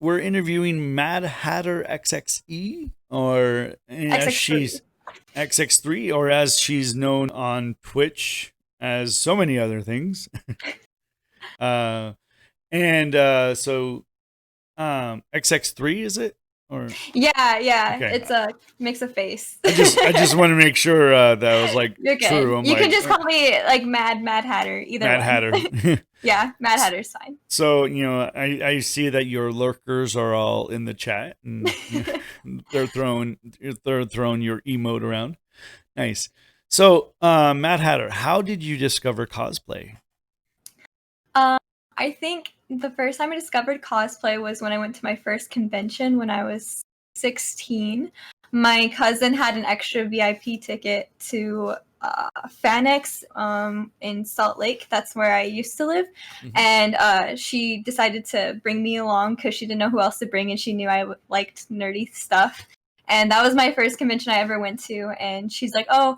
we're interviewing Mad Hatter XXE, or as XX3. she's XX3, or as she's known on Twitch as so many other things. uh, and so XX3 is it? Or Yeah. okay, It's a mix of face. I just want to make sure that was like You're good. true. I'm You can like just call me like Mad Hatter, either Mad one. Hatter. Yeah, Mad Hatter's fine. So I see that your lurkers are all in the chat, and they're throwing your emote around. Nice. So, Mad Hatter, how did you discover cosplay? Um, I think the first time I discovered cosplay was when I went to my first convention when I was 16. My cousin had an extra VIP ticket to FanX in Salt Lake. That's where I used to live. Mhm. And she decided to bring me along because she didn't know who else to bring, and she knew I liked nerdy stuff. And that was my first convention I ever went to. And she's like, "Oh,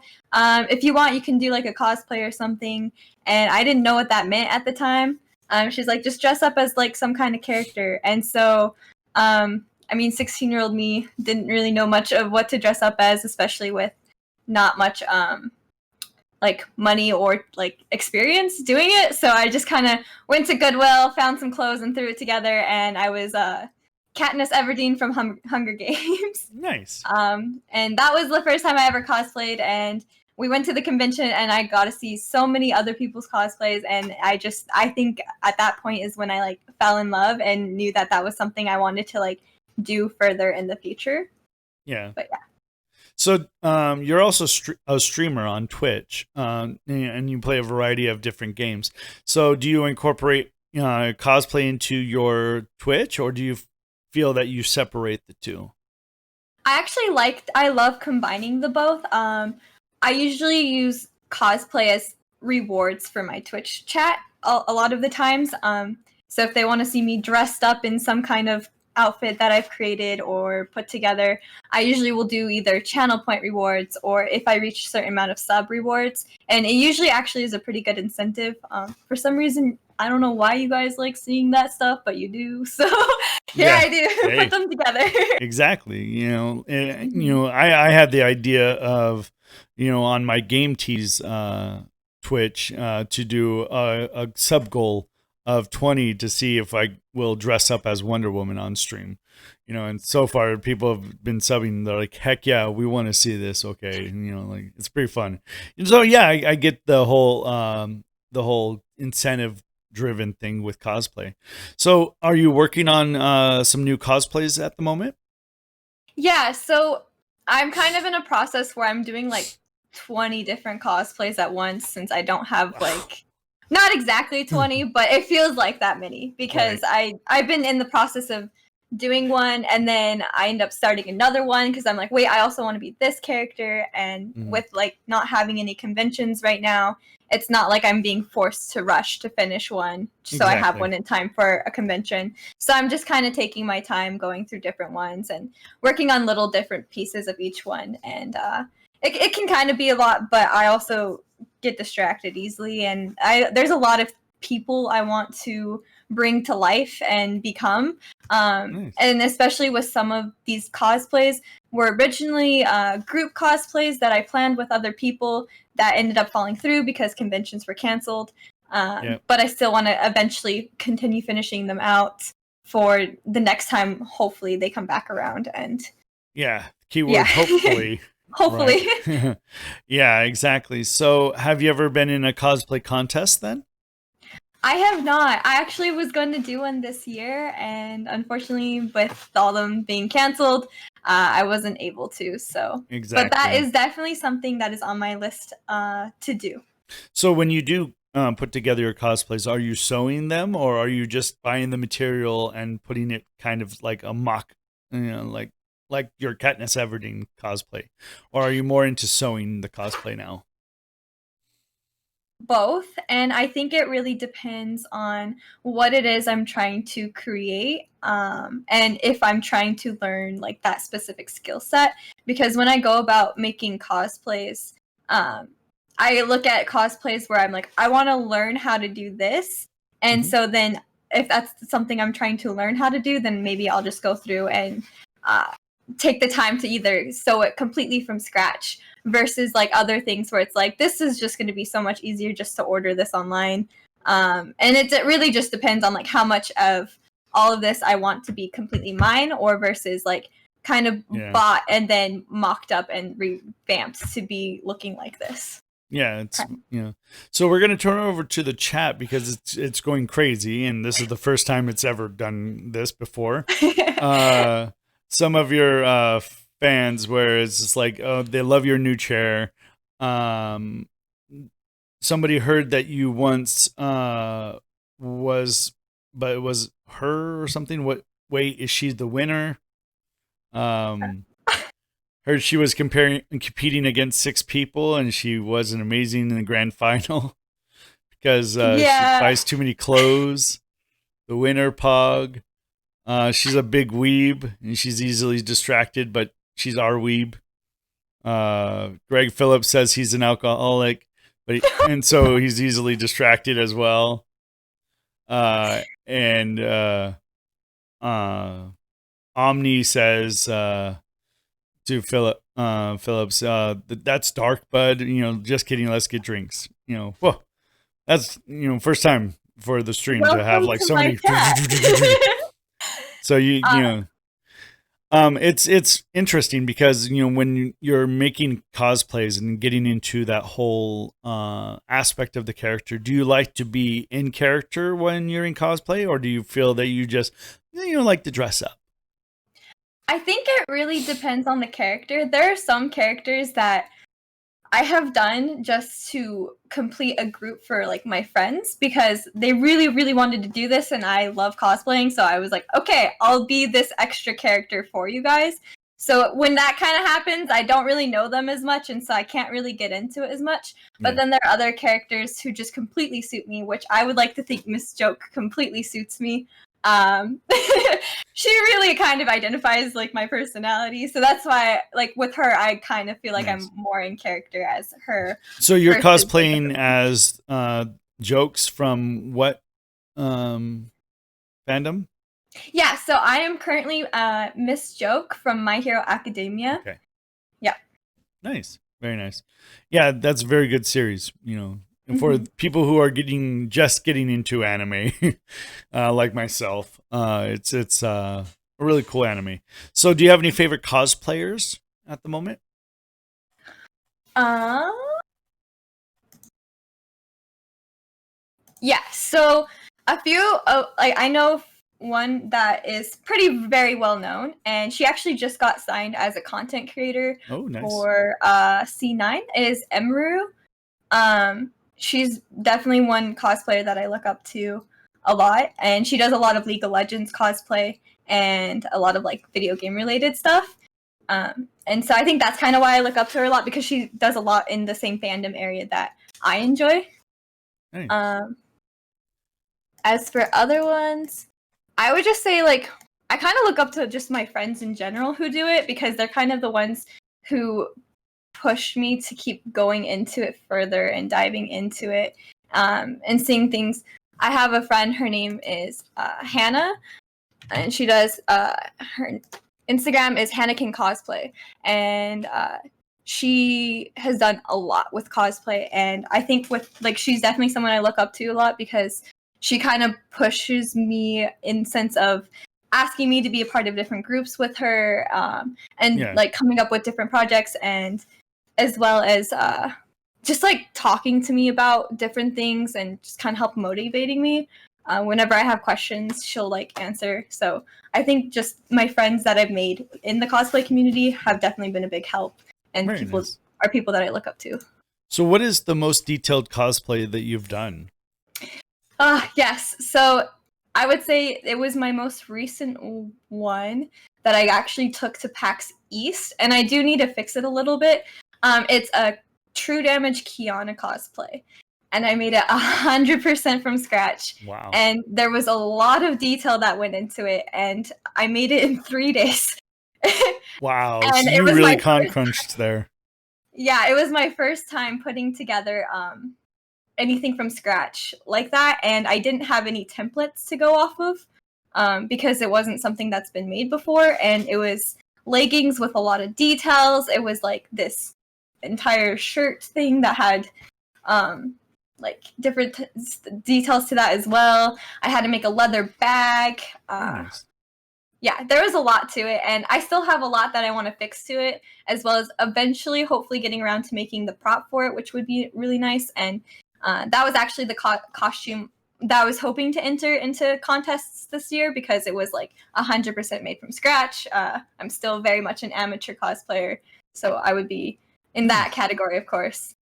if you want, you can do like a cosplay or something." And I didn't know what that meant at the time. She's like, just dress up as like some kind of character. And so, I mean, 16-year-old me didn't really know much of what to dress up as, especially with not much like money or like experience doing it. So I just kind of went to Goodwill, found some clothes, and threw it together. And I was Katniss Everdeen from Hunger Games. Nice. And that was the first time I ever cosplayed. And we went to the convention, and I got to see so many other people's cosplays. And I think at that point is when I like fell in love and knew that that was something I wanted to like do further in the future. Yeah. But yeah. So, you're also a streamer on Twitch, and you play a variety of different games. So, do you incorporate cosplay into your Twitch, or do you feel that you separate the two? I love combining the both. I usually use cosplay as rewards for my Twitch chat a lot of the times. So if they want to see me dressed up in some kind of outfit that I've created or put together, I usually will do either channel point rewards or if I reach a certain amount of sub rewards. And it usually actually is a pretty good incentive. For some reason, I don't know why you guys like seeing that stuff, but you do. So here Yeah. I do, Hey. put them together. Exactly. I had the idea of, on my Game Tease Twitch to do a sub goal of 20 to see if I will dress up as Wonder Woman on stream. And so far people have been subbing. They're like, heck yeah, we want to see this. Okay. And, like, it's pretty fun. And so, yeah, I get the whole incentive driven thing with cosplay. So are you working on some new cosplays at the moment? Yeah, so I'm kind of in a process where I'm doing like 20 different cosplays at once since I don't have like not exactly 20, but it feels like that many because I've been in the process of doing one and then I end up starting another one because I'm like, wait, I also want to be this character. And with like not having any conventions right now, it's not like I'm being forced to rush to finish one so I have Exactly. one in time for a convention. So I'm just kind of taking my time going through different ones and working on little different pieces of each one. And it can kind of be a lot, but I also get distracted easily. And there's a lot of people I want to bring to life and become. Nice. And especially with some of these cosplays were originally group cosplays that I planned with other people that ended up falling through because conventions were canceled. Yep. But I still want to eventually continue finishing them out for the next time. Hopefully they come back around and Yeah. Keyword hopefully. hopefully. Right. Yeah, exactly. So have you ever been in a cosplay contest then? I have not. I actually was going to do one this year, and unfortunately, with all them being canceled, I wasn't able to. So, but that Exactly. is definitely something that is on my list to do. So when you do put together your cosplays, are you sewing them, or are you just buying the material and putting it kind of like a mock, like your Katniss Everdeen cosplay, or are you more into sewing the cosplay now? Both, and I think it really depends on what it is I'm trying to create, and if I'm trying to learn like that specific skill set. Because when I go about making cosplays, um, I look at cosplays where I'm like, I want to learn how to do this, and Mhm. so then if that's something I'm trying to learn how to do, then maybe I'll just go through and take the time to either sew it completely from scratch versus like other things where it's like, this is just going to be so much easier just to order this online. And it really just depends on like how much of all of this I want to be completely mine, or versus like kind of bought and then mocked up and revamped to be looking like this. Yeah, it's So we're gonna turn over to the chat because it's going crazy, and this is the first time it's ever done this before. Some of your fans, where it's just like, oh, they love your new chair. Somebody heard that you once but it was her or something. Wait, is she the winner? Heard she was competing against 6 people, and she wasn't amazing in the grand final because she buys too many clothes. The winner, Pog. She's a big weeb, and she's easily distracted, but she's our weeb. Greg Phillips says he's an alcoholic, and so he's easily distracted as well. Omni says to Phillips, that's dark, bud. Just kidding. Let's get drinks. Whoa, that's first time for the stream to have like so many. So it's interesting because when you're making cosplays and getting into that whole aspect of the character, do you like to be in character when you're in cosplay, or do you feel that you just like to dress up? I think it really depends on the character. There are some characters that I have done just to complete a group for like my friends because they really, really wanted to do this, and I love cosplaying. So I was like, okay, I'll be this extra character for you guys. So when that kind of happens, I don't really know them as much, and so I can't really get into it as much. But then there are other characters who just completely suit me, which I would like to think Miss Joke completely suits me. She really kind of identifies like my personality, so that's why like with her I kind of feel like I'm more in character as her. So you're cosplaying as Jokes from what fandom? Yeah, so I am currently Miss Joke from My Hero Academia. Okay. Yeah. Nice. Very nice. Yeah, that's a very good series, And for people who are just getting into anime, like myself, it's a really cool anime. So, do you have any favorite cosplayers at the moment? Yeah. So a few, I know one that is very well known, and she actually just got signed as a content creator for C9. Is Emru. She's definitely one cosplayer that I look up to a lot, and she does a lot of League of Legends cosplay and a lot of like video game related stuff. And so I think that's kind of why I look up to her a lot, because she does a lot in the same fandom area that I enjoy. Nice. As for other ones, I would just say like I kind of look up to just my friends in general who do it, because they're kind of the ones who push me to keep going into it further and diving into it, and seeing things. I have a friend, her name is Hannah, and she does her Instagram is Hannah Can Cosplay, and she has done a lot with cosplay, and I think she's definitely someone I look up to a lot, because she kind of pushes me in sense of asking me to be a part of different groups with her, and like coming up with different projects, and as well as just like talking to me about different things and just kind of help motivating me. Whenever I have questions, she'll like answer. So I think just my friends that I've made in the cosplay community have definitely been a big help, and are people that I look up to. So what is the most detailed cosplay that you've done? Yes. So I would say it was my most recent one that I actually took to PAX East, and I do need to fix it a little bit. It's a True Damage Kiana cosplay, and I made it 100% from scratch. Wow. And there was a lot of detail that went into it, and I made it in 3 days. Wow. And so you really crunched there. Yeah, it was my first time putting together anything from scratch like that, and I didn't have any templates to go off of because it wasn't something that's been made before, and it was leggings with a lot of details. It was like this entire shirt thing that had like different details to that as well. I had to make a leather bag. Nice. Yeah, there was a lot to it, and I still have a lot that I want to fix to it, as well as eventually, hopefully, getting around to making the prop for it, which would be really nice. And that was actually the costume that I was hoping to enter into contests this year because it was like 100% made from scratch. I'm still very much an amateur cosplayer, so I would be in that category, of course.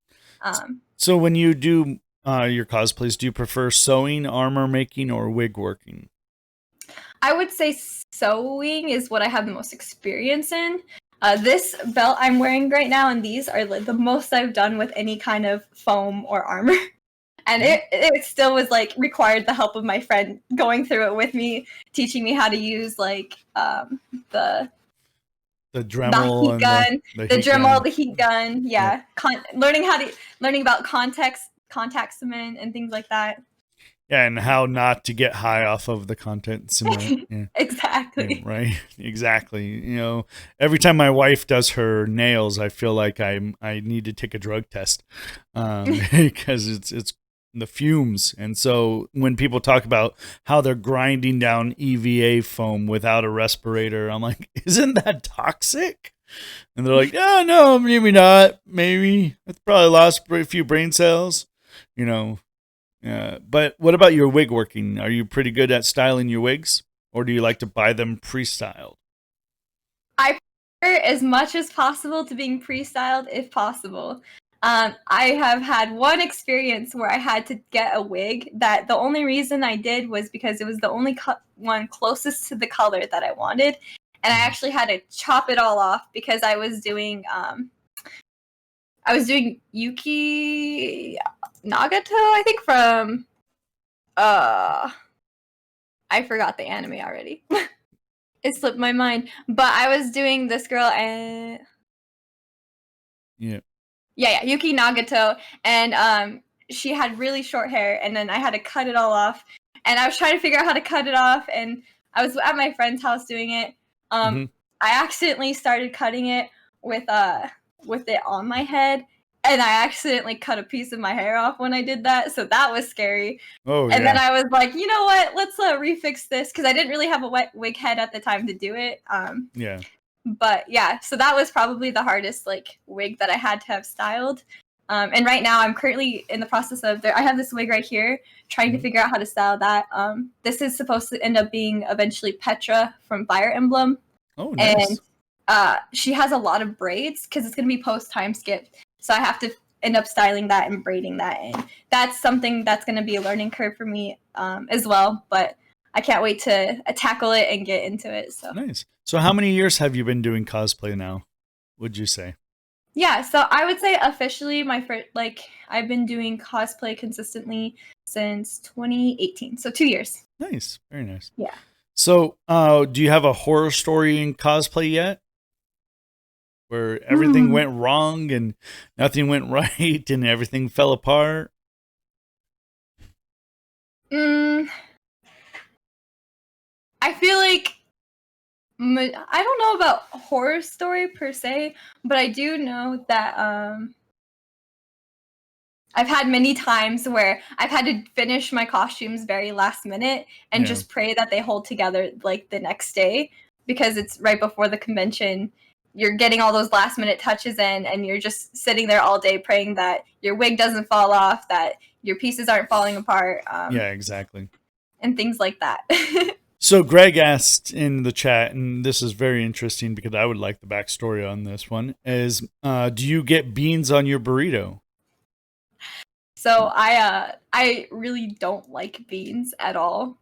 So when you do your cosplays, do you prefer sewing, armor making, or wig working? I would say sewing is what I have the most experience in. This belt I'm wearing right now and these are the most I've done with any kind of foam or armor. And it still was like required the help of my friend going through it with me, teaching me how to use like the Dremel heat and gun, the the heat Dremel, gun. the heat gun. Yeah, learning about contact cement and things like that. Yeah, and how not to get high off of the content cement. Yeah. Exactly. Yeah, right. Exactly. You know, every time my wife does her nails, I feel like I need to take a drug test because it's the fumes. And so when people talk about how they're grinding down EVA foam without a respirator, I'm like, isn't that toxic? And they're like, yeah, no, maybe not. Maybe it's probably lost a few brain cells. You know, but what about your wig working? Are you pretty good at styling your wigs, or do you like to buy them pre-styled? I prefer as much as possible to being pre-styled if possible. I have had one experience where I had to get a wig that the only reason I did was because it was the only one closest to the color that I wanted, and I actually had to chop it all off because I was doing Yuki Nagato, I think from I forgot the anime already. It slipped my mind, but I was doing this girl and Yeah. yeah, Yuki Nagato, and she had really short hair, and then I had to cut it all off, and I was trying to figure out how to cut it off, and I was at my friend's house doing it. Mm-hmm. I accidentally started cutting it with it on my head, and I accidentally cut a piece of my hair off when I did that, so that was scary. Oh And then yeah. I was like, you know what? Let's refix this because I didn't really have a wet wig head at the time to do it. Yeah. But yeah, so that was probably the hardest like wig that I had to have styled. And right now I'm currently in the process of I have this wig right here trying to figure out how to style that. This is supposed to end up being eventually Petra from Fire Emblem. Oh, And nice. she has a lot of braids because it's going to be post time skip. So I have to end up styling that and braiding that. And that's something that's going to be a learning curve for me as well. But I can't wait to tackle it and get into it. So Nice. So how many years have you been doing cosplay now, would you say? yeah, so I would say officially my first I've been doing cosplay consistently since 2018. So 2 years. Nice. Very nice. Yeah. So, do you have a horror story in cosplay yet? Where everything Hmm. went wrong and nothing went right and everything fell apart? Mm, I feel like I don't know about horror story per se, but I do know that I've had many times where I've had to finish my costumes very last minute and Yeah. just pray that they hold together like the next day because it's right before the convention. You're getting all those last minute touches in and you're just sitting there all day praying that your wig doesn't fall off, that your pieces aren't falling apart, Yeah, exactly. and things like that. So Greg asked in the chat, and this is very interesting because I would like the backstory on this one, is do you get beans on your burrito? So I really don't like beans at all.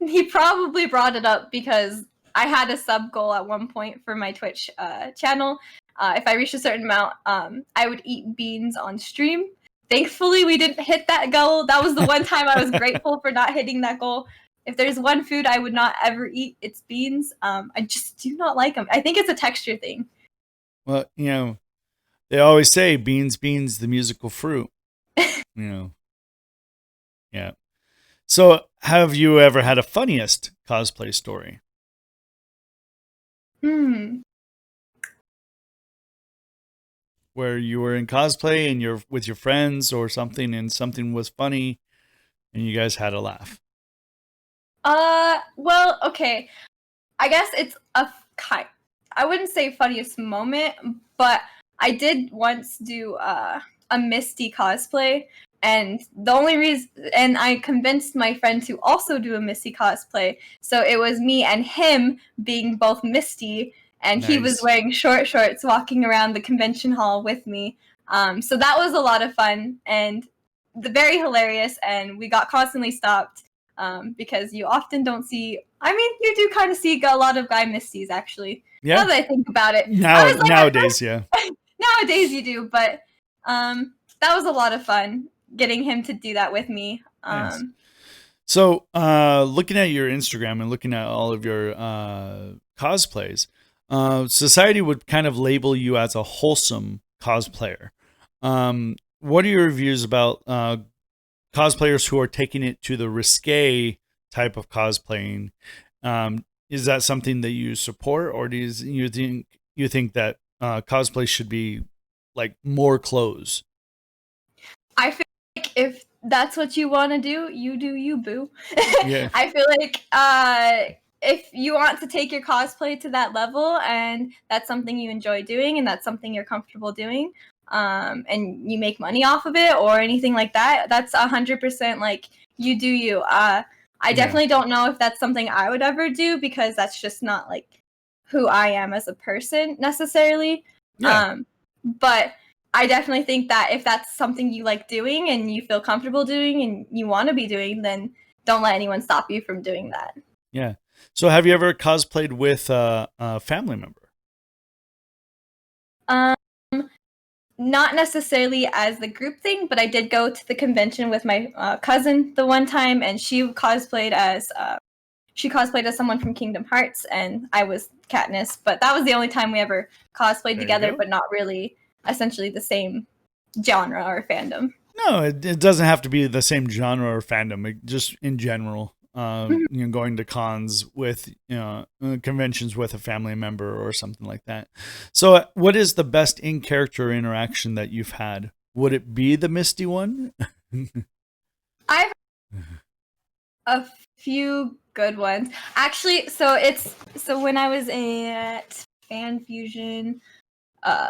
He probably brought it up because I had a sub goal at one point for my Twitch channel. If I reached a certain amount, I would eat beans on stream. Thankfully, we didn't hit that goal. That was the one time I was grateful for not hitting that goal. If there's one food I would not ever eat, it's beans. I just do not like them. I think it's a texture thing. Well, you know, they always say beans, beans, the musical fruit. You know, yeah. So, have you ever had a funniest cosplay story Hmm. where you were in cosplay and you're with your friends or something, and something was funny, and you guys had a laugh? Well, okay. I guess it's a kind. I wouldn't say funniest moment, but I did once do a Misty cosplay, and the only reason, and I convinced my friend to also do a Misty cosplay. So it was me and him being both Misty, and he was Nice. wearing short shorts, walking around the convention hall with me. So that was a lot of fun and very hilarious, and we got constantly stopped because you often don't see. I mean, you do kind of see a lot of guy misties, actually. Now Yeah. that I think about it, I Now was like, nowadays, yeah. nowadays you do, but that was a lot of fun getting him to do that with me. Nice. So, looking at your Instagram and looking at all of your cosplays, society would kind of label you as a wholesome cosplayer. What are your views about cosplayers who are taking it to the risque type of cosplaying? Is that something that you support, or do you think that cosplay should be like more clothes? I feel like if that's what you want to do, you do you, boo. Yeah, I feel like if you want to take your cosplay to that level and that's something you enjoy doing and that's something you're comfortable doing, and you make money off of it or anything like that, that's 100% like you do you. I yeah, definitely don't know if that's something I would ever do because that's just not like who I am as a person necessarily. yeah, But I definitely think that if that's something you like doing and you feel comfortable doing and you want to be doing, then don't let anyone stop you from doing that. yeah. So, have you ever cosplayed with a family member? Um, Not necessarily as the group thing, but I did go to the convention with my cousin the one time, and she cosplayed as someone from Kingdom Hearts, and I was Katniss. But that was the only time we ever cosplayed There you together, go. but not really essentially the same genre or fandom. No, it doesn't have to be the same genre or fandom. Just in general, going to cons with, conventions with a family member or something like that. So, what is the best in character interaction that you've had? Would it be the Misty one? I've a few good ones. Actually, so when I was at Fan Fusion,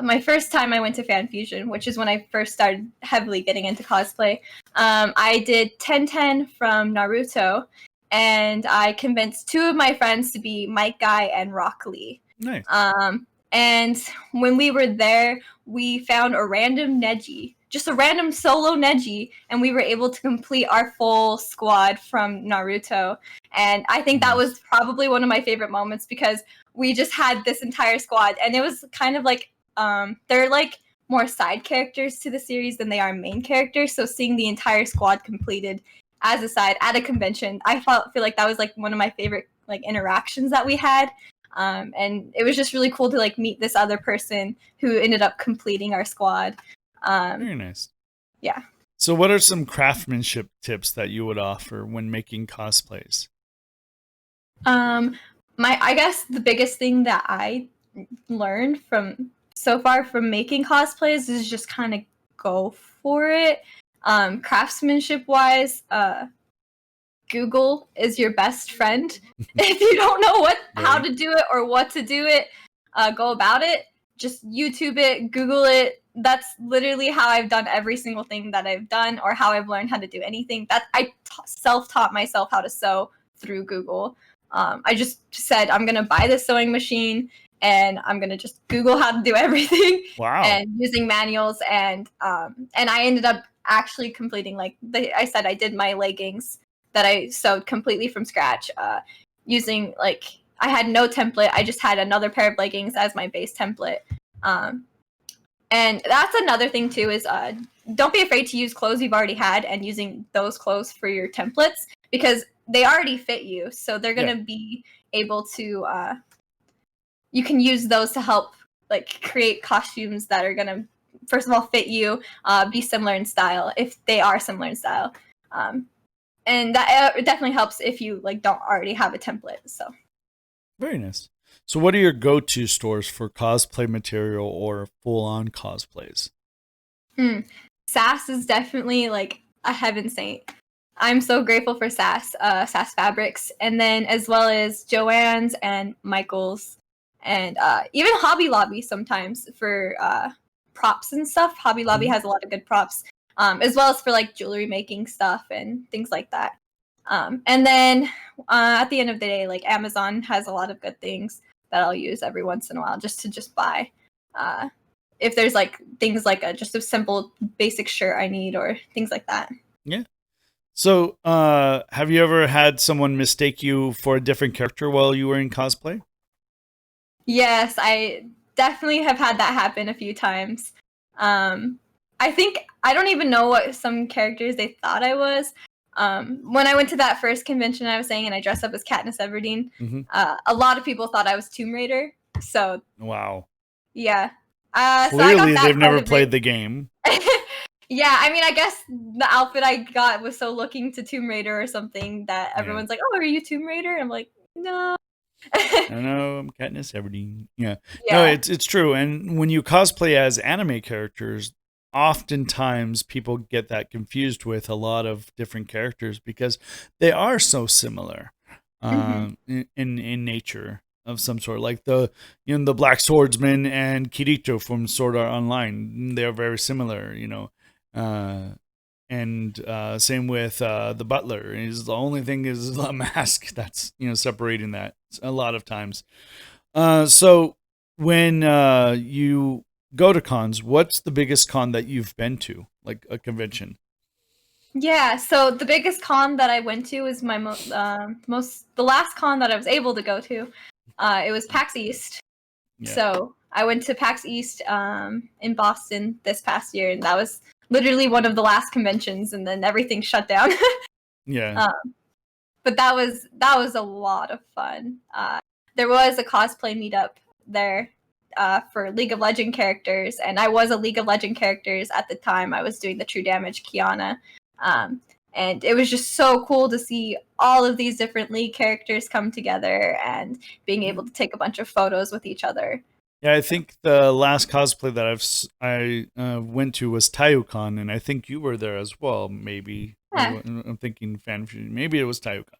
my first time I went to Fan Fusion, which is when I first started heavily getting into cosplay, I did 1010 from Naruto, and I convinced two of my friends to be Mike Guy and Rock Lee. Nice. And when we were there, we found a random Neji, just a random solo Neji, and we were able to complete our full squad from Naruto. And I think that Nice. was probably one of my favorite moments because we just had this entire squad, and it was kind of like they're like more side characters to the series than they are main characters. So seeing the entire squad completed as a side at a convention, feel like that was like one of my favorite like interactions that we had. And it was just really cool to like meet this other person who ended up completing our squad. Very nice. Yeah. So, what are some craftsmanship tips that you would offer when making cosplays? I guess the biggest thing that I learned from so far from making cosplays is just kind of go for it. Craftsmanship wise, Google is your best friend. If you don't know how Right. to do it or what to do it, go about it. Just YouTube it, Google it. That's literally how I've done every single thing that I've done, or how I've learned how to do anything. That I self-taught myself how to sew through Google. I just said I'm gonna buy this sewing machine, and I'm gonna just Google how to do everything, Wow. and using manuals, and I ended up actually completing I said I did my leggings that I sewed completely from scratch, using like I had no template. I just had another pair of leggings as my base template. Um, and that's another thing too is don't be afraid to use clothes you've already had and using those clothes for your templates because they already fit you. So they're Yeah. gonna be able to you can use those to help like create costumes that are gonna first of all fit you, be similar in style if they are similar in style, and that it definitely helps if you like don't already have a template. So Very nice. So, what are your go-to stores for cosplay material or full-on cosplays? SAS is definitely like a heaven saint. I'm so grateful for SAS, SAS Fabrics, and then as well as Joann's and Michael's, and even Hobby Lobby sometimes for props and stuff. Hobby Lobby has a lot of good props, as well as for like jewelry making stuff and things like that. And then at the end of the day, like Amazon has a lot of good things that I'll use every once in a while just to buy. If there's like things like just a simple basic shirt I need or things like that. Yeah. So, have you ever had someone mistake you for a different character while you were in cosplay? Yes, I definitely have had that happen a few times. I think I don't even know what some characters they thought I was. When I went to that first convention I was saying and I dressed up as Katniss Everdeen, a lot of people thought I was Tomb Raider. So Wow. yeah. So I got Clearly, that they've never part of played it. the game. Yeah, I mean, I guess the outfit I got was so looking to Tomb Raider or something that Yeah. everyone's like, "Oh, are you Tomb Raider?" I'm like, "No." I know I'm Katniss Everdeen. Yeah. No, Yeah. it's true. And when you cosplay as anime characters, oftentimes people get that confused with a lot of different characters because they are so similar hmm in nature of some sort. Like the Black Swordsman and Kirito from Sword Art Online, they are very similar. Uh, and same with the butler. Is the only thing is a mask that's separating that a lot of times. So when you go to cons, what's the biggest con that you've been to, like a convention? Yeah, so the biggest con that I went to is my the last con that I was able to go to. It was PAX East. Yeah, So I went to PAX East in Boston this past year, and that was literally one of the last conventions, and then everything shut down. yeah, But that was a lot of fun. There was a cosplay meetup there for League of Legend characters, and I was a League of Legend characters at the time. I was doing the True Damage Kiana, um, and it was just so cool to see all of these different League characters come together and being able to take a bunch of photos with each other. yeah. I think the last cosplay that I went to was Tayukan, and I think you were there as well. Maybe Yeah. I'm thinking fan fusion. Maybe it was Tayukan.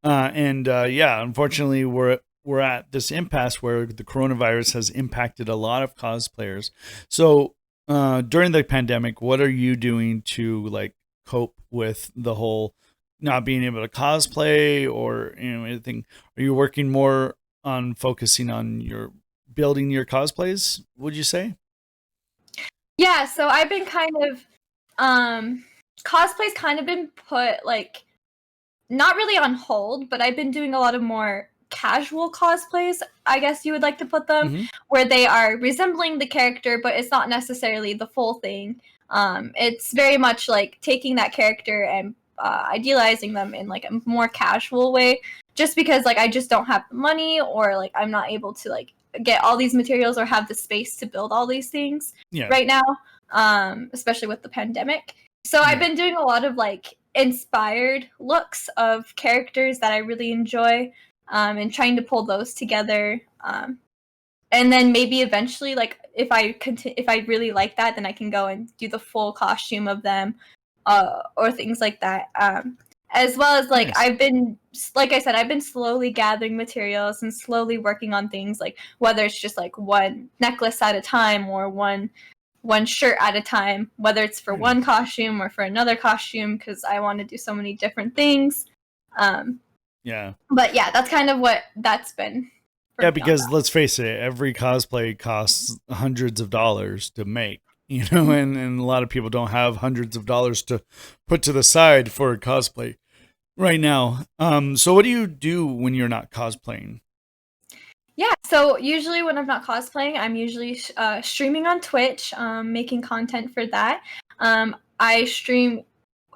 And yeah, unfortunately, we're at this impasse where the coronavirus has impacted a lot of cosplayers. So during the pandemic, what are you doing to like cope with the whole not being able to cosplay or anything? Are you working more on focusing on your building your cosplays? Would you say? Yeah, so I've been kind of cosplay's kind of been put like not really on hold, but I've been doing a lot of more casual cosplays, I guess you would like to put them, Mm-hmm. where they are resembling the character, but it's not necessarily the full thing. It's very much like taking that character and idealizing them in like a more casual way, just because like I just don't have the money or like I'm not able to like get all these materials or have the space to build all these things Yeah. right now, especially with the pandemic. So I've Yeah. been doing a lot of like inspired looks of characters that I really enjoy, and trying to pull those together. And then maybe eventually, like if I really like that, then I can go and do the full costume of them, or things like that. As well as like Nice. like I said, I've been slowly gathering materials and slowly working on things like whether it's just like one necklace at a time or one shirt at a time, whether it's for Very one nice. costume or for another costume, because I want to do so many different things. Um, Yeah. but yeah, that's kind of what that's been for Yeah, me on because that. let's face it, every cosplay costs hundreds of dollars to make, and a lot of people don't have hundreds of dollars to put to the side for a cosplay right now. So what do you do when you're not cosplaying? Yeah, so usually when I'm not cosplaying, I'm usually streaming on Twitch, making content for that. I stream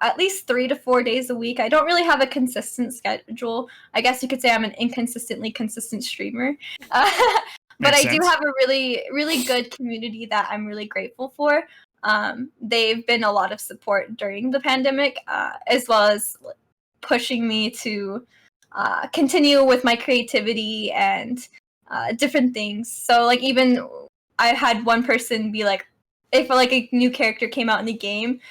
at least 3 to 4 days a week. I don't really have a consistent schedule. I guess you could say I'm an inconsistently consistent streamer. But Makes I do sense. have a really, really good community that I'm really grateful for. They've been a lot of support during the pandemic, as well as pushing me to continue with my creativity and different things. So, like, even I had one person be like, if like a new character came out in the game,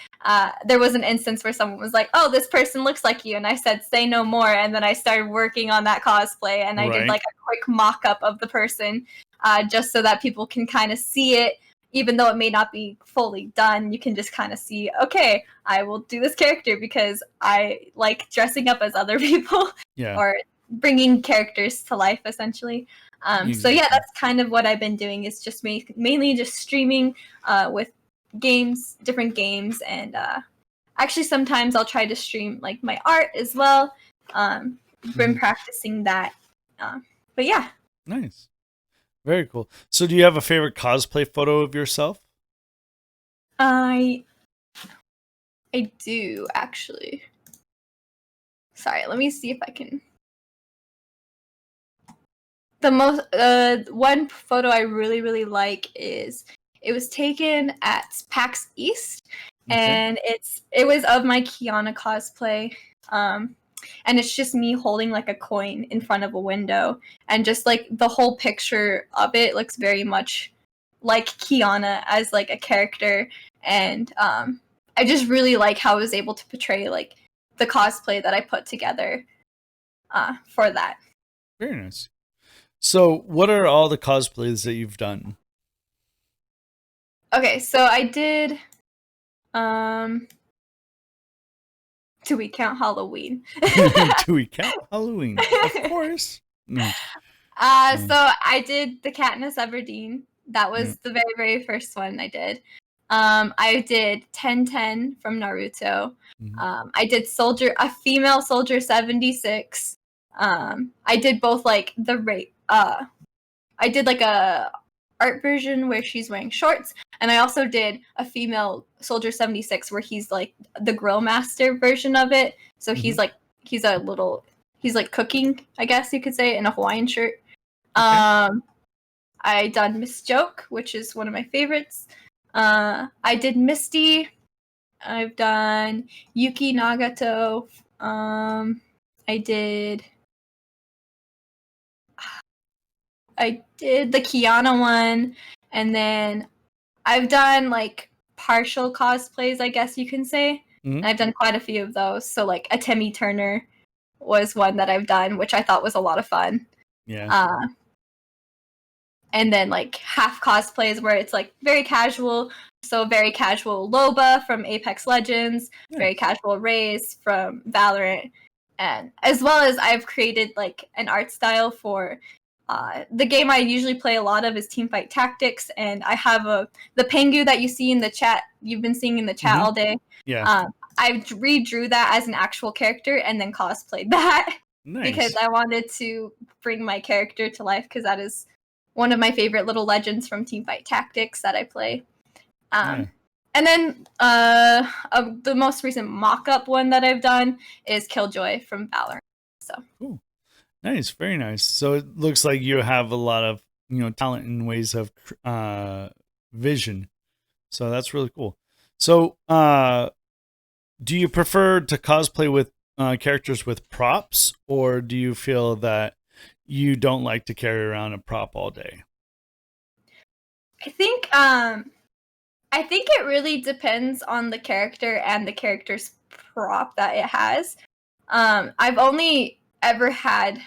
there was an instance where someone was like, "Oh, this person looks like you," and I said, "Say no more." And then I started working on that cosplay, and I did Right. like a quick mock-up of the person, just so that people can kind of see it, even though it may not be fully done. You can just kind of see, okay, I will do this character because I like dressing up as other people Yeah. or bringing characters to life, essentially. So yeah, Exactly. that's kind of what I've been doing, is just mainly just streaming with games, different games, and actually sometimes I'll try to stream like my art as well. Been Mhm. practicing that, but yeah. Nice. Very cool. So do you have a favorite cosplay photo of yourself? I I do actually. Sorry, let me see if I can. The most one photo I really really like is, it was taken at PAX East, Okay. and it was of my Kiana cosplay. Um and it's just me holding like a coin in front of a window, and just like the whole picture of it looks very much like Kiana as like a character. And I just really like how I was able to portray like the cosplay that I put together for that. Very nice. So what are all the cosplays that you've done? Okay, so I did. Um, do we count Halloween? Do we count Halloween? Of course. No. Mm, So I did the Katniss Everdeen. That yeah. was the very, very first one I did. I did 1010 from Naruto. Mhm. I did a female soldier 76. I did both like I did like a art version where she's wearing shorts, and I also did a female soldier 76 where he's like the grill master version of it. So Mhm. he's a little he's like cooking, I guess you could say, in a Hawaiian shirt. Okay. Um I done Miss Joke, which is one of my favorites. I did Misty. I've done Yuki Nagato. I did I did the Kiana one, and then I've done like partial cosplays, I guess you can say. Mhm. And I've done quite a few of those. So like a Timmy Turner was one that I've done, which I thought was a lot of fun. Yeah. Uh, and then like half cosplays where it's like very casual. So very casual Loba from Apex Legends, very Nice. casual Raze from Valorant, and as well as I've created like an art style for the game I usually play a lot of is Teamfight Tactics, and I have the Pengu that you see in the chat. You've been seeing in the chat Mhm. all day. Yeah. Um, I redrew that as an actual character and then cosplayed that because Nice. I wanted to bring my character to life, because that is one of my favorite little legends from Teamfight Tactics that I play. Yeah. Um, and then the most recent mock-up one that I've done is Killjoy from Valorant. So Cool. Nice. Very nice. So it looks like you have a lot of, talent in ways of vision. So that's really cool. So, do you prefer to cosplay with characters with props, or do you feel that you don't like to carry around a prop all day? I think it really depends on the character and the character's prop that it has. I've only ever had,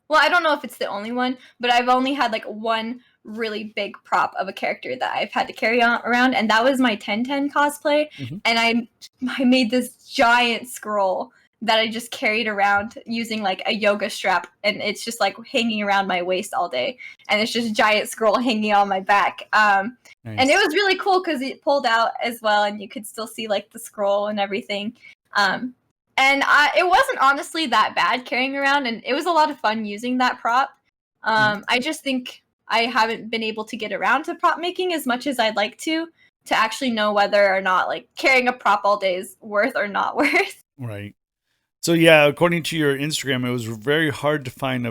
well, I don't know if it's the only one, but I've only had like one really big prop of a character that I've had to carry on around, and that was my 1010 cosplay. Hmm. And I made this giant scroll that I just carried around using like a yoga strap, and it's just like hanging around my waist all day, and it's just a giant scroll hanging on my back. And it Nice. was really cool because it pulled out as well, and you could still see like the scroll and everything. Um, and it wasn't honestly that bad carrying around, and it was a lot of fun using that prop. Mhm. I just think I haven't been able to get around to prop making as much as I'd like to actually know whether or not like carrying a prop all day is worth or not worth. Right. So yeah, according to your Instagram, it was very hard to find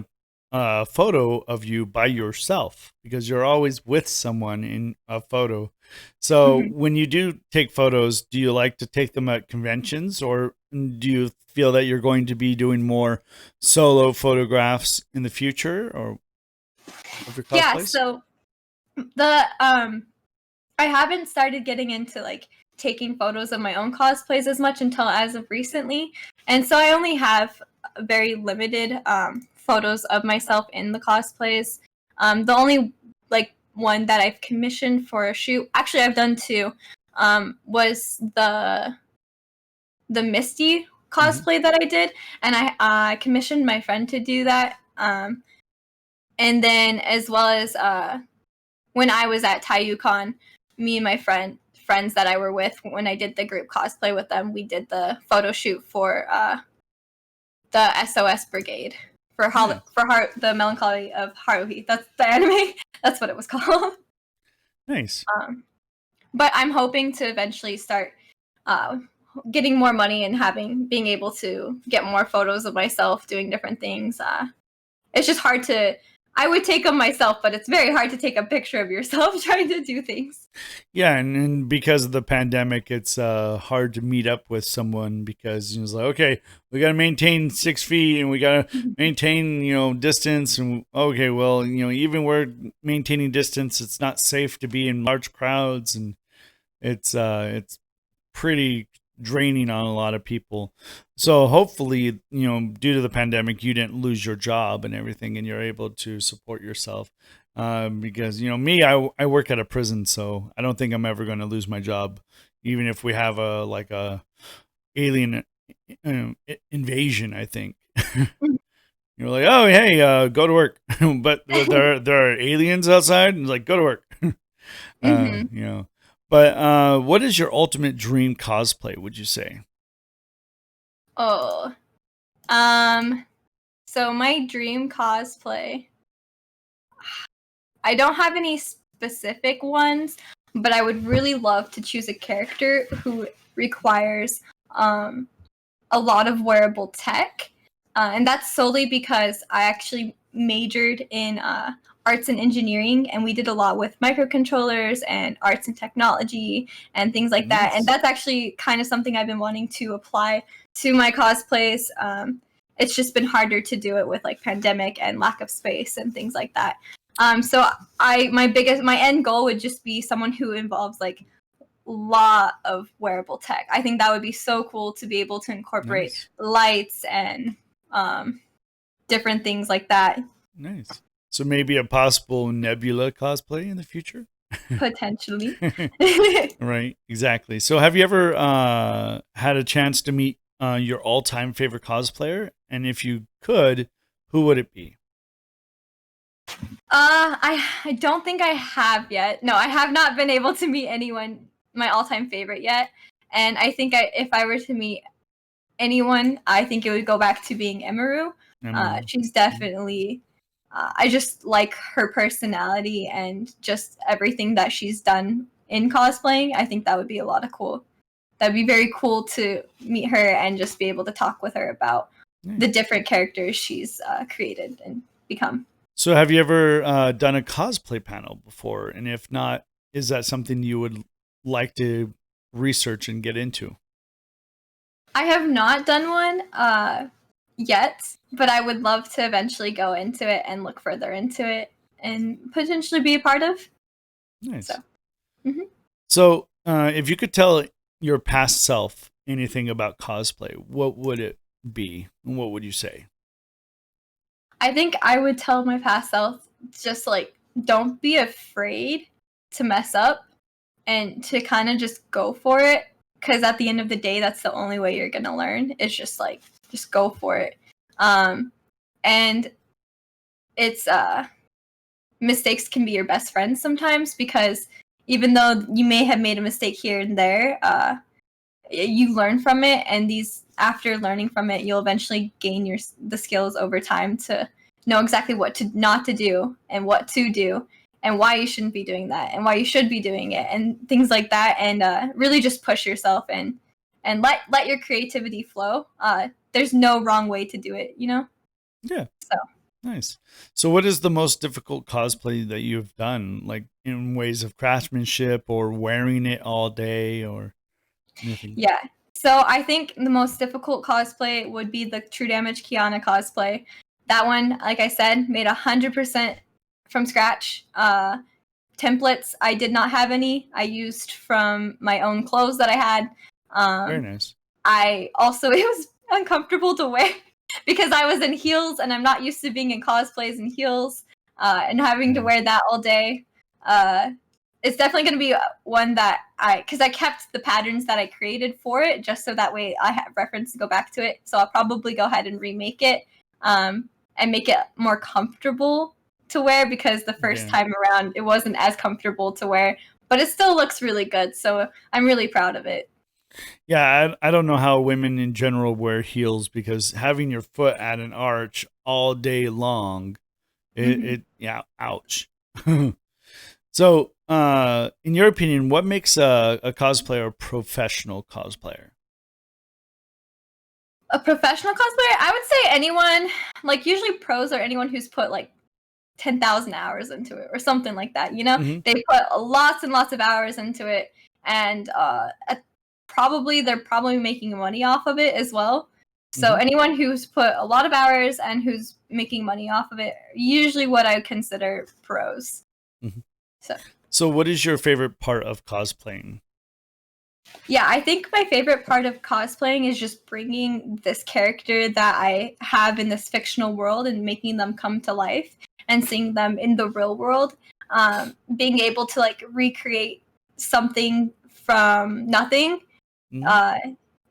a photo of you by yourself because you're always with someone in a photo. So Mhm. when you do take photos, do you like to take them at conventions, or do you feel that you're going to be doing more solo photographs in the future or of your Yeah, cosplays? so the I haven't started getting into like taking photos of my own cosplays as much until as of recently. And so I only have very limited photos of myself in the cosplays. The only like one that I've commissioned for a shoot, actually I've done two, was the Misty Hmm. cosplay that I did, and I commissioned my friend to do that. And then as well as when I was at TaiyuCon, me and my friends that I were with when I did the group cosplay with them, we did the photo shoot for the SOS Brigade for Nice. the Melancholy of Haruhi. That's the anime. That's what it was called. Nice. Um, but I'm hoping to eventually start uh, getting more money and being able to get more photos of myself doing different things. It's just hard to. I would take them myself, but it's very hard to take a picture of yourself trying to do things. Yeah, and because of the pandemic, it's hard to meet up with someone because it's like, okay, we got to maintain 6 feet and we got to maintain, distance. And okay, well, even we're maintaining distance, it's not safe to be in large crowds, and it's pretty draining on a lot of people. So hopefully, due to the pandemic, you didn't lose your job and everything, and you're able to support yourself. Because me, I work at a prison, so I don't think I'm ever going to lose my job, even if we have a alien invasion. I think you're like, oh hey, go to work, but there are aliens outside, and like go to work. Mm-hmm. You know. But what is your ultimate dream cosplay, would you say? Oh, um, so my dream cosplay, I don't have any specific ones, but I would really love to choose a character who requires um, a lot of wearable tech. And that's solely because I actually majored in arts and engineering, and we did a lot with microcontrollers and arts and technology and things like that. And Nice. that's actually kind of something I've been wanting to apply to my cosplays. It's just been harder to do it with like pandemic and lack of space and things like that. So my end goal would just be someone who involves like lot of wearable tech. I think that would be so cool to be able to incorporate Nice. lights and um, different things like that Nice. So maybe a possible Nebula cosplay in the future? potentially. Right, exactly. So have you ever had a chance to meet your all-time favorite cosplayer? And if you could, who would it be? I don't think I have yet. No, I have not been able to meet anyone my all-time favorite yet. And I think if I were to meet anyone, I think it would go back to being Emaru. Emerald. She's definitely. I just like her personality and just everything that she's done in cosplaying. I think that would be a lot of cool. That'd be very cool to meet her and just be able to talk with her about the Nice. different characters she's created and become. So have you ever done a cosplay panel before? And if not, is that something you would like to research and get into? I have not done one yet, but I would love to eventually go into it and look further into it and potentially be a part of. So, Nice. mhm. So, if you could tell your past self anything about cosplay, what would it be? And what would you say? I think I would tell my past self just like don't be afraid to mess up and to kind of just go for it because at the end of the day that's the only way you're going to learn is just go for it. Um and it's mistakes can be your best friends sometimes because even though you may have made a mistake here and there, you learn from it, and these after learning from it, you'll eventually gain the skills over time to know exactly what to not to do and what to do and why you shouldn't be doing that and why you should be doing it and things like that, and really just push yourself and let your creativity flow. There's no wrong way to do it, you know. Yeah. So. Nice. So, what is the most difficult cosplay that you've done, like in ways of craftsmanship or wearing it all day or anything? Yeah. So I think the most difficult cosplay would be the True Damage Kiana cosplay. That one, like I said, made 100% from scratch. Templates, I did not have any. I used from my own clothes that I had. Very Um, nice. I also, it was uncomfortable to wear because I was in heels and I'm not used to being in cosplays in heels and having to Yeah. wear that all day. Uh, it's definitely going to be one that because I kept the patterns that I created for it just so that way I have reference to go back to it. So I'll probably go ahead and remake it and make it more comfortable to wear because the first Yeah. time around it wasn't as comfortable to wear, but it still looks really good. So I'm really proud of it. Yeah, I don't know how women in general wear heels because having your foot at an arch all day long, Mhm. yeah, ouch. So, in your opinion, what makes a cosplayer a professional cosplayer? A professional cosplayer, I would say anyone, like usually pros are anyone who's put like 10,000 hours into it or something like that. You know, Hmm. they put lots and lots of hours into it, and they're probably making money off of it as well. So Hmm. anyone who's put a lot of hours and who's making money off of it, usually what I consider pros. Hmm. So So, what is your favorite part of cosplaying? yeah, I think my favorite part of cosplaying is just bringing this character that I have in this fictional world and making them come to life and seeing them in the real world. Being able to like recreate something from nothing. Hmm. Uh,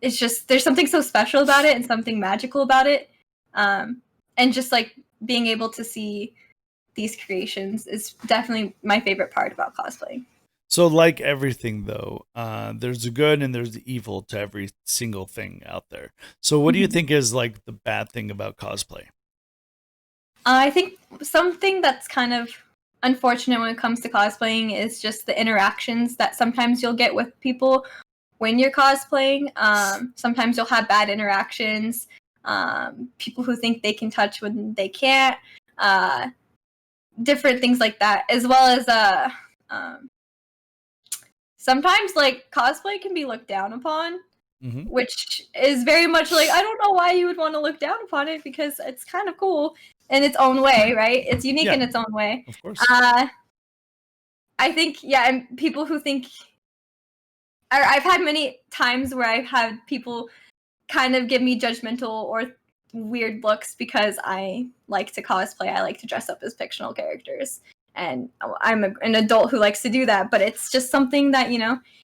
it's just there's something so special about it and something magical about it. And just like being able to see these creations is definitely my favorite part about cosplaying. So, like everything, though, there's the good and there's the evil to every single thing out there. So, what do you Mhm. think is like the bad thing about cosplay? I think something that's kind of unfortunate when it comes to cosplaying is just the interactions that sometimes you'll get with people when you're cosplaying. Sometimes you'll have bad interactions, people who think they can touch when they can't, uh, different things like that, as well as um, sometimes like cosplay can be looked down upon, Hmm. which is very much like I don't know why you would want to look down upon it because it's kind of cool in its own way, right? It's unique Yeah, in its own way. of course. Uh, I think yeah, and people who think I've had many times where I've had people kind of give me judgmental or weird looks because I like to cosplay. I like to dress up as fictional characters. And I'm an adult who likes to do that, but it's just something that, you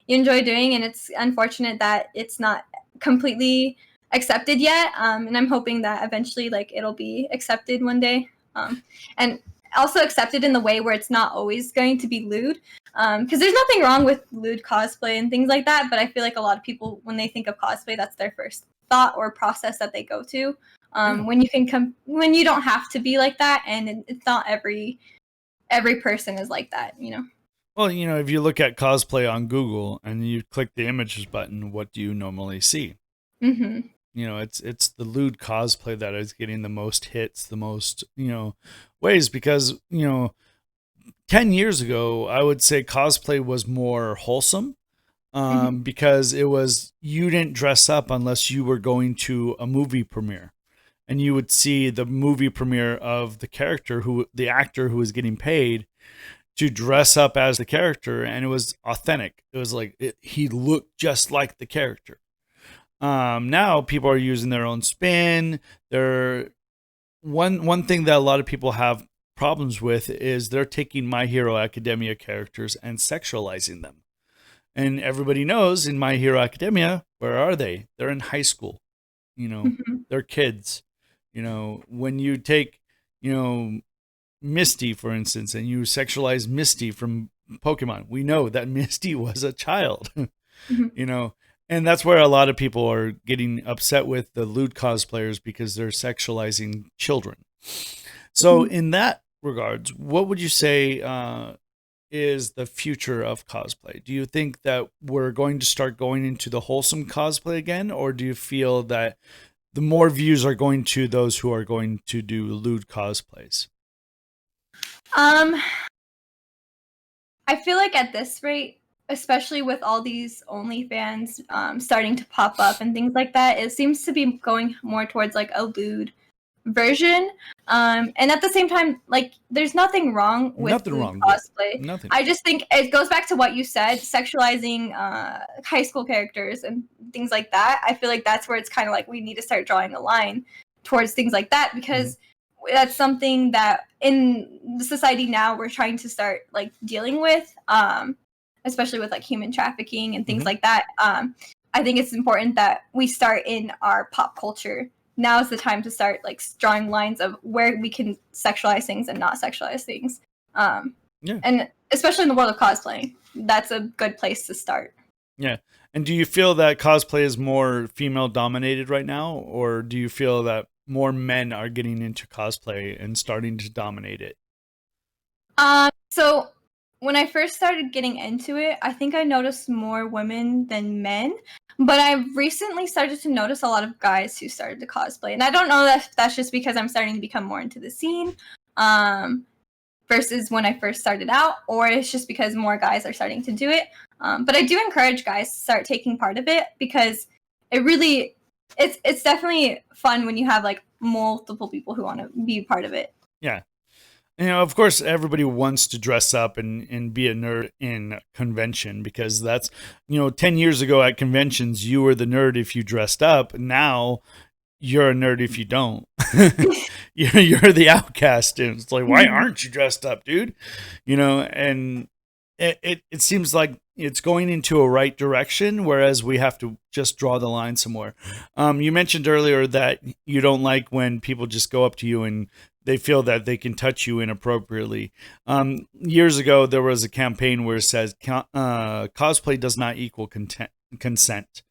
enjoy doing. And it's unfortunate that it's not completely accepted yet. And I'm hoping that eventually, like, it'll be accepted one day. And also accepted in the way where it's not always going to be lewd. Because there's nothing wrong with lewd cosplay and things like that, but I feel like a lot of people, when they think of cosplay, that's their first thought or process that they go to. Yeah. When you don't have to be like that, and it's not every person is like that. Well, if you look at cosplay on Google and you click the images button, what do you normally see? Hmm. It's the lewd cosplay that is getting the most hits, the most, ways because, 10 years ago, I would say cosplay was more wholesome, Hmm. because it was you didn't dress up unless you were going to a movie premiere. And you would see the movie premiere of the actor who was getting paid to dress up as the character, and it was authentic. It was like he looked just like the character. Now people are using their own spin. They're one thing that a lot of people have problems with is they're taking My Hero Academia characters and sexualizing them. And everybody knows in My Hero Academia, where are they? They're in high school. Hmm. They're kids. When you take, you know, Misty, for instance, and you sexualize Misty from Pokemon, we know that Misty was a child, Hmm. you know, and that's where a lot of people are getting upset with the lewd cosplayers because they're sexualizing children. So, Hmm. in that regards, what would you say is the future of cosplay? Do you think that we're going to start going into the wholesome cosplay again, or do you feel that the more views are going to those who are going to do lewd cosplays? Um, I feel like at this rate, especially with all these OnlyFans starting to pop up and things like that, it seems to be going more towards like a lewd version. And at the same time, like there's nothing wrong with Nothing lewd wrong with cosplay. nothing. I just think it goes back to what you said, sexualizing high school characters and things like that. I feel like that's where it's kind of like we need to start drawing a line towards things like that because that's something that in the society now we're trying to start like dealing with, especially with like human trafficking and things like that. I think it's important that we start in our pop culture. Now is the time to start like drawing lines of where we can sexualize things and not sexualize things. And especially in the world of cosplay, that's a good place to start. Yeah. And do you feel that cosplay is more female dominated right now, or do you feel that more men are getting into cosplay and starting to dominate it? So when I first started getting into it, I think I noticed more women than men. But I've recently started to notice a lot of guys who started to cosplay. And I don't know if that's just because I'm starting to become more into the scene versus when I first started out, or it's just because more guys are starting to do it. But I do encourage guys to start taking part of it because it's definitely fun when you have like multiple people who want to be part of it. Yeah. You know, of course, everybody wants to dress up and be a nerd in convention because that's, 10 years ago at conventions, you were the nerd if you dressed up. Now you're a nerd if you don't. You're the outcast. And it's like, why aren't you dressed up, dude? And it seems like it's going into a right direction, whereas we have to just draw the line somewhere. You mentioned earlier that you don't like when people just go up to you and they feel that they can touch you inappropriately. Years ago, there was a campaign where it says cosplay does not equal consent.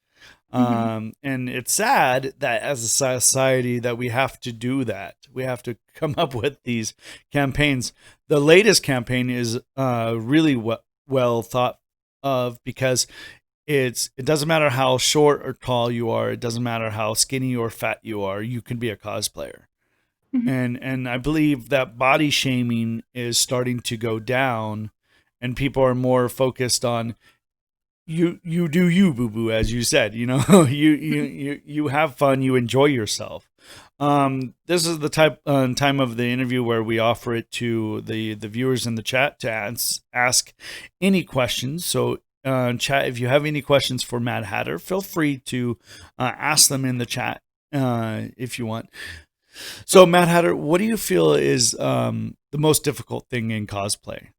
And it's sad that as a society that we have to do that. We have to come up with these campaigns. The latest campaign is really well thought of because it doesn't matter how short or tall you are. It doesn't matter how skinny or fat you are. You can be a cosplayer. And I believe that body shaming is starting to go down, and people are more focused on you do you, boo boo, as you said. You have fun, you enjoy yourself. This is the time of the interview where we offer it to the viewers in the chat to ask any questions. So chat, if you have any questions for Mad Hatter, feel free to ask them in the chat if you want. So, Mad Hatter, what do you feel is the most difficult thing in cosplay?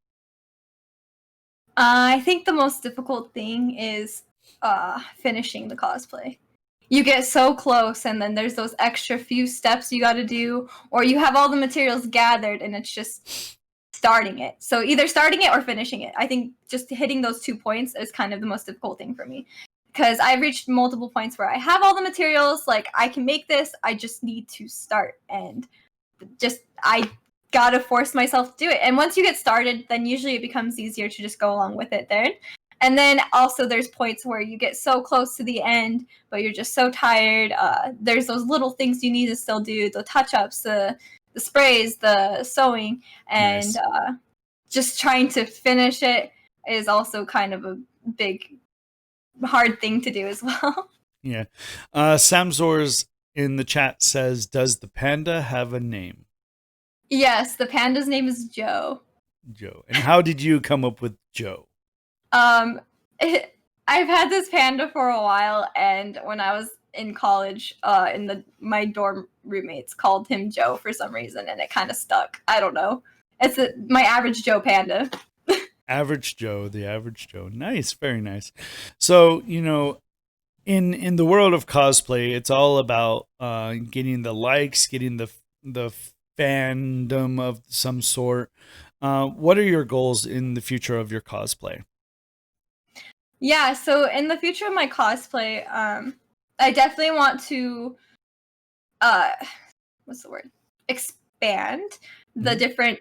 I think the most difficult thing is finishing the cosplay. You get so close, and then there's those extra few steps you got to do, or you have all the materials gathered, and it's just starting it. So either starting it or finishing it. I think just hitting those 2 points is kind of the most difficult thing for me. Because I've reached multiple points where I have all the materials, like I can make this, I just need to start. And I gotta force myself to do it. And once you get started, then usually it becomes easier to just go along with it there. And then also there's points where you get so close to the end, but you're just so tired. There's those little things you need to still do, the touch-ups, the sprays, the sewing, and Nice. Just trying to finish it is also kind of a big hard thing to do as well. Yeah. Samzors in the chat says, does the panda have a name? Yes, the panda's name is Joe. Joe. And how did you come up with Joe? I've had this panda for a while, and when I was in college, my dorm roommates called him Joe for some reason, and it kind of stuck. I don't know. It's my average Joe panda. Average Joe, the average Joe. Nice, very nice. So, in the world of cosplay, it's all about getting the likes, getting the fandom of some sort. What are your goals in the future of your cosplay? Yeah, so in the future of my cosplay, I definitely want to what's the word? Expand the different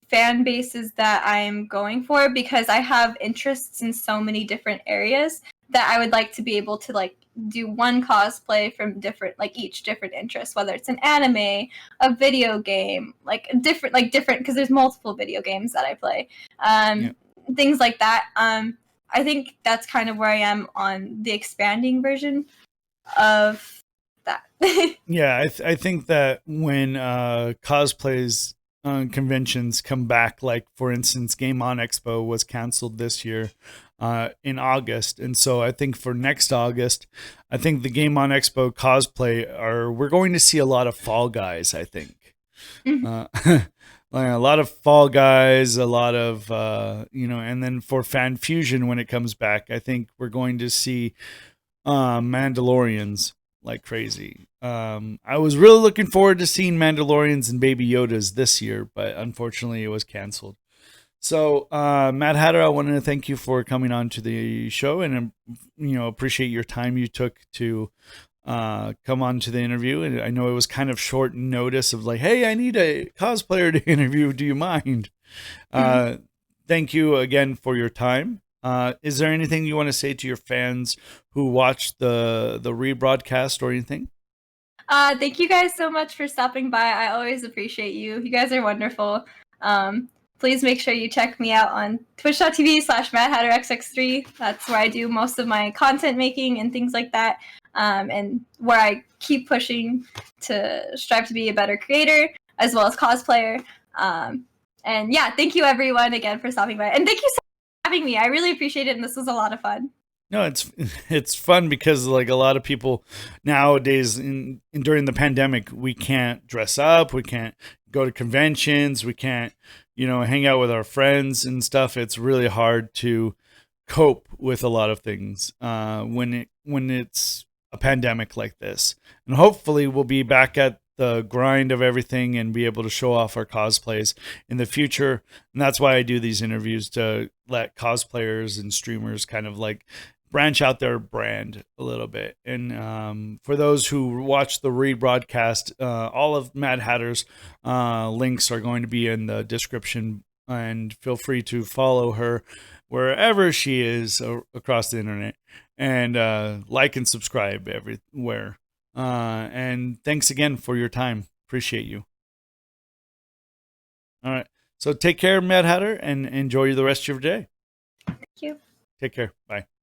fan bases that I'm going for because I have interests in so many different areas that I would like to be able to like do one cosplay from different, like each different interest, whether it's an anime, a video game, like different, because there's multiple video games that I play, Yeah. things like that. I think that's kind of where I am on the expanding version of that. Yeah, I think that when cosplays conventions come back, like for instance, Game On Expo was canceled this year in August, and so I think for next August, I think the Game On Expo cosplay we're going to see a lot of Fall Guys. I think. Uh, like a lot of Fall Guys, a lot of and then for Fan Fusion when it comes back, I think we're going to see Mandalorians like crazy. I was really looking forward to seeing Mandalorians and Baby Yodas this year, but unfortunately it was canceled. So, Mad Hatter, I wanted to thank you for coming on to the show, and appreciate your time you took to come on to the interview. And I know it was kind of short notice of like, hey, I need a cosplayer to interview. Do you mind? Thank you again for your time. Is there anything you want to say to your fans who watched the rebroadcast or anything? Thank you guys so much for stopping by. I always appreciate you. You guys are wonderful. Please make sure you check me out on twitch.tv/MadHatterxx3. That's where I do most of my content making and things like that. And where I keep pushing to strive to be a better creator as well as cosplayer. And yeah, thank you everyone again for stopping by. And thank you so much for having me. I really appreciate it, and this was a lot of fun. No, it's fun because like a lot of people nowadays during the pandemic, we can't dress up, we can't go to conventions, we can't hang out with our friends and stuff. It's really hard to cope with a lot of things when it's a pandemic like this. And hopefully we'll be back at the grind of everything and be able to show off our cosplays in the future. And that's why I do these interviews, to let cosplayers and streamers kind of like branch out their brand a little bit. And for those who watch the rebroadcast, all of Mad Hatter's links are going to be in the description, and feel free to follow her wherever she is across the internet, and like and subscribe everywhere. And thanks again for your time. Appreciate you. All right. So take care, Mad Hatter, and enjoy the rest of your day. Thank you. Take care. Bye.